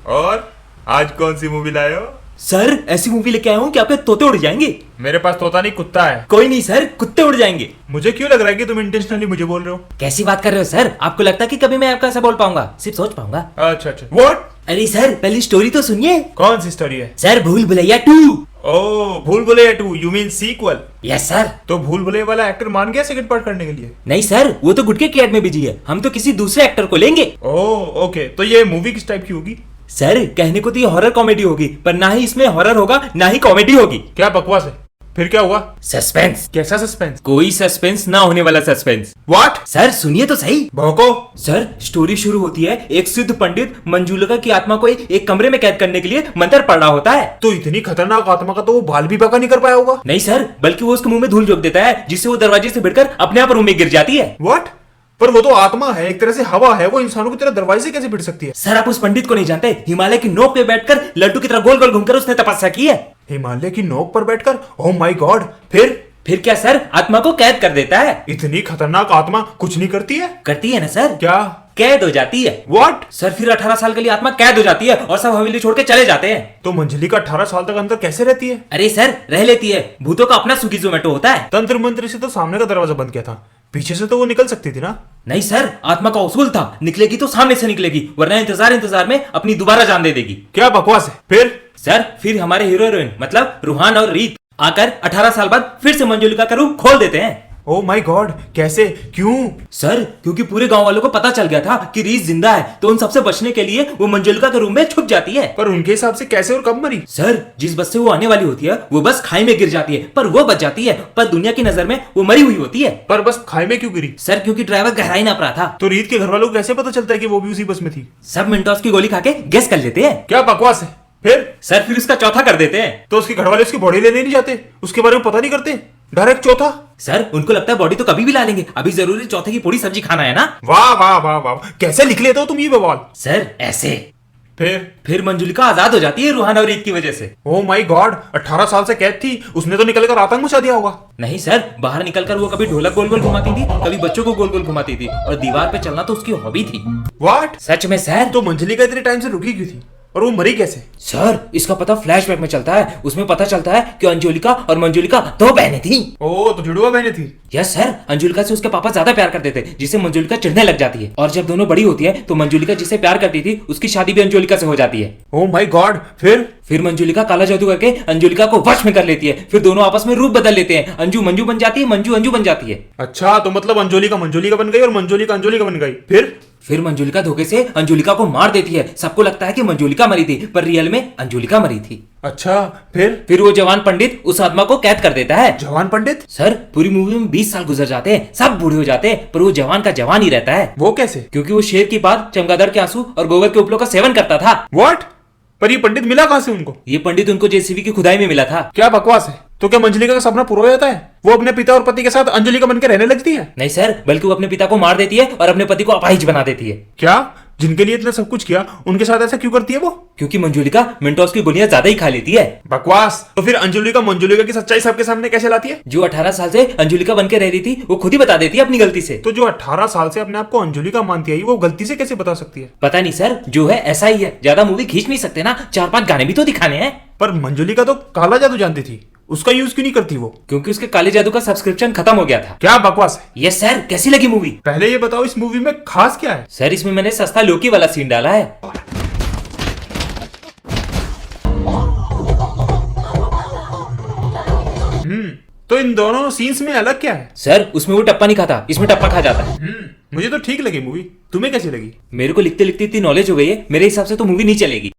और आज कौन सी मूवी लाए हो? सर ऐसी मूवी लेके आया हूँ कि आपके तोते उड़ जाएंगे। मेरे पास तोता नहीं, कुत्ता है। कोई नहीं सर, कुत्ते उड़ जाएंगे। मुझे क्यों लग रहा है कि तुम इंटेंशनली मुझे बोल रहे हो? कैसी बात कर रहे हो सर? आपको लगता है कि कभी मैं आपका ऐसा बोल पाऊंगा? सिर्फ सोच पाऊंगा। अच्छा अच्छा, व्हाट? अरे सर पहली स्टोरी तो सुनिए। कौन सी स्टोरी है? सर भूल Bhulaiyaa 2। Oh, Bhool Bhulaiyaa 2, you mean sequel? Yes sir. तो भूल भुलैया वाला एक्टर मान गया सेकंड पार्ट करने के लिए? नहीं सर, वो तो गुटके की एड में बिजी है। हम तो किसी दूसरे एक्टर को लेंगे। ओह ओके, तो ये मूवी किस टाइप की होगी? सर कहने को तो ये हॉरर कॉमेडी होगी, पर ना ही इसमें हॉरर होगा ना ही कॉमेडी होगी। क्या बकवास है? फिर क्या हुआ? सस्पेंस। कैसा सस्पेंस? कोई सस्पेंस ना होने वाला सस्पेंस। व्हाट? सर सुनिए तो सही। भौंको। सर स्टोरी शुरू होती है, एक सिद्ध पंडित मंजुलिका की आत्मा को एक कमरे में कैद करने के लिए मंत्र पढ़ रहा होता है। तो इतनी खतरनाक आत्मा का तो वो बाल भी पका नहीं कर पाया होगा। नहीं सर, बल्कि वो उसके मुंह में धूल झोंक देता है, जिससे वो दरवाजे से भिड़कर अपने आप रूम में गिर जाती है। व्हाट? पर वो तो आत्मा है, एक तरह से हवा है, वो इंसानों की तरह दरवाजे से कैसे भिड़ सकती है? सर आप उस पंडित को नहीं जानते। हिमालय की नोक पे बैठकर लड्डू की तरह गोल गोल घूमकर उसने तपस्या की है। हिमालय की नोक पर बैठकर? Oh my God. फिर क्या सर, आत्मा को कैद कर देता है। इतनी खतरनाक आत्मा कुछ नहीं करती है? करती है ना सर। क्या? कैद हो जाती है। व्हाट? सर फिर 18 साल के लिए आत्मा कैद हो जाती है और सब हवेली छोड़ के चले जाते हैं। तो मंजलिका 18 साल तक अंदर कैसे रहती है? अरे सर रह लेती है, भूतों का अपना स्विगी जोमेटो होता है। तंत्र मंत्र से तो सामने का दरवाजा बंद किया था, पीछे से तो वो निकल सकती थी ना? नहीं सर, आत्मा का उसूल था, निकलेगी तो सामने से निकलेगी, वरना इंतजार में अपनी दोबारा जान दे देगी। क्या बकवास है? फिर हमारे हीरो हीरोइन मतलब रूहान और रीत आकर 18 साल बाद फिर से मंजुलिका का रूम खोल देते हैं। ओह माय गॉड, कैसे? क्यों? सर क्योंकि पूरे गांव वालों को पता चल गया था कि रीत जिंदा है, तो उन सबसे बचने के लिए वो मंजुलिका के रूम में छुप जाती है। पर उनके हिसाब से कैसे और कब मरी? सर जिस बस से वो आने वाली होती है वो बस खाई में गिर जाती है, पर वो बच जाती है, पर दुनिया की नजर में वो मरी हुई होती है। पर बस खाई में क्यों गिरी? सर क्योंकि ड्राइवर गहराई नाप रहा था। तो रीत के घर वालों को कैसे पता चलता है कि वो भी उसी बस में थी? सब मिंटोस की गोली खा के गेस कर लेते हैं। क्या बकवास है? फिर उसका चौथा कर देते हैं। तो उसके घर वाले उसकी बॉडी लेने नहीं जाते? उसके बारे में पता नहीं करते? डायरेक्ट चौथा? सर उनको लगता है बॉडी तो कभी भी ला लेंगे, अभी जरूरी चौथे की पूरी सब्जी खाना है ना। वाह वाह वाह वाह, कैसे लिख लेते हो तुम ये बवाल? सर ऐसे। फिर मंजुलिका आजाद हो जाती है रूहान और रीत की वजह से। ओह माय गॉड, 18 साल से कैद थी, उसने तो निकलकर आतंक मचा दिया होगा। नहीं सर, बाहर निकलकर वो कभी ढोलक गोल गोल घुमाती थी, कभी बच्चों को गोल गोल घुमाती थी, और दीवार पे चलना तो उसकी हॉबी थी। व्हाट? सच में सर। तो मंजलिका इतने टाइम से रुकी क्यों थी और वो मरी कैसे? सर इसका पता फ्लैशबैक में चलता है, उसमें पता चलता है कि अंजुलिका और मंजुलिका दो बहनें थी। ओह, तो जुड़वा बहनें थी? यस सर, अंजुलिका से उसके पापा ज्यादा प्यार करते थे, जिससे मंजुलिका चिढ़ने लग जाती है, और जब दोनों बड़ी होती है तो मंजुलिका जिससे प्यार करती थी उसकी शादी भी अंजुलिका से हो जाती है। Oh my God. फिर मंजुलिका काला जादू करके अंजुलिका को वश में कर लेती है, फिर दोनों आपस में रूप बदल लेते हैं, अंजू मंजू बन जाती है, मंजू अंजू बन जाती है। अच्छा, तो मतलब अंजुलिका मंजुलिका बन गई और मंजुलिका अंजुलिका बन गई। फिर मंजुलिका धोखे से अंजुलिका को मार देती है। सबको लगता है कि मंजुलिका मरी थी, पर रियल में अंजुलिका मरी थी। अच्छा, फिर वो जवान पंडित उस आत्मा को कैद कर देता है। जवान पंडित? सर पूरी मूवी में 20 साल गुजर जाते हैं, सब बूढ़े हो जाते हैं, पर वो जवान का जवान ही रहता है। वो कैसे? क्योंकि वो शेर की बात, चमगादड़ के आंसू और गोबर के उपलों का सेवन करता था। व्हाट? पर ये पंडित मिला कहां से उनको? ये पंडित उनको जेसीबी की खुदाई में मिला था। क्या बकवास है? तो क्या मंजलिका का सपना पूरा हो जाता है? वो अपने पिता और पति के साथ अंजुलिका बनकर रहने लगती है? नहीं सर, बल्कि वो अपने पिता को मार देती है और अपने पति को अपाहिज बना देती है। क्या? जिनके लिए इतना सब कुछ किया उनके साथ ऐसा क्यों करती है वो? क्योंकि मंजुलिका मिंटोस की गोलियां ज्यादा ही खा लेती है। बकवास। तो फिर अंजुलिका मंजुलिका की सच्चाई सबके सामने कैसे लाती है? जो 18 साल से अंजुलिका बन के रह रही थी वो खुद ही बता देती है अपनी गलती से। तो जो 18 साल से अपने आप को अंजुलिका मानती है वो गलती से कैसे बता सकती है? पता नहीं सर, जो है ऐसा ही है, ज्यादा मूवी खींच नहीं सकते ना, 4-5 गाने भी तो दिखाने हैं। पर मंजुलिका तो काला जादू जानती थी, उसका यूज क्यों नहीं करती वो? क्योंकि उसके काले जादू का सब्सक्रिप्शन खत्म हो गया था। क्या बकवास है? यस सर, कैसी लगी मूवी? पहले ये बताओ इस मूवी में खास क्या है? सर इसमें मैंने सस्ता लोकी वाला सीन डाला है। तो इन दोनों सीन्स में अलग क्या है? सर उसमें वो टप्पा नहीं खाता, इसमें टप्पा खा जाता है। मुझे तो ठीक लगी मूवी, तुम्हें कैसी लगी? मेरे को लिखते लिखते इतनी नॉलेज हो गई है, मेरे हिसाब से तो मूवी नहीं चलेगी।